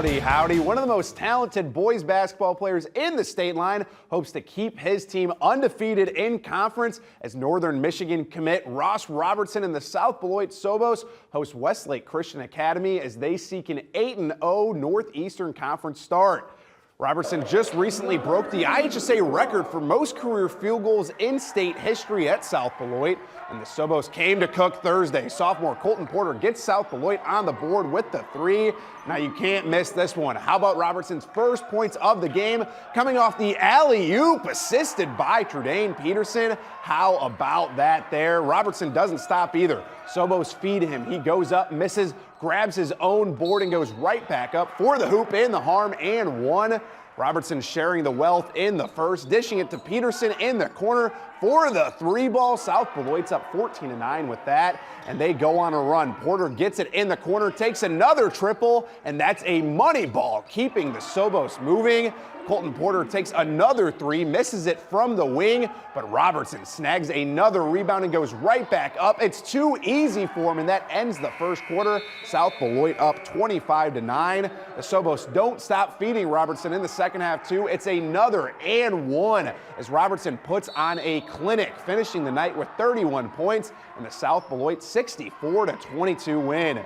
Howdy, howdy. One of the most talented boys basketball players in the state line hopes to keep his team undefeated in conference as Northern Michigan commit Ross Robertson and the South Beloit Sobos host Westlake Christian Academy as they seek an 8-0 Northeastern Conference start. Robertson just recently broke the IHSA record for most career field goals in state history at South Beloit, and the Sobos came to cook Thursday. Sophomore Colton Porter gets South Beloit on the board with the three. Now you can't miss this one. How about Robertson's first points of the game coming off the alley-oop assisted by Trudane Peterson? How about that there? Robertson doesn't stop either. Sobos feed him. He goes up, misses, grabs his own board and goes right back up for the hoop in the harm and one. Robertson sharing the wealth in the first, dishing it to Peterson in the corner for the three ball. South Beloit's up 14-9 with that, and they go on a run. Porter gets it in the corner, takes another triple, and that's a money ball, keeping the Sobos moving. Colton Porter takes another three, misses it from the wing, but Robertson snags another rebound and goes right back up. It's too easy for him, and that ends the first quarter. South Beloit up 25-9. The Sobos don't stop feeding Robertson in the second half, too. It's another and one as Robertson puts on a clinic, finishing the night with 31 points and the South Beloit 64-22 win.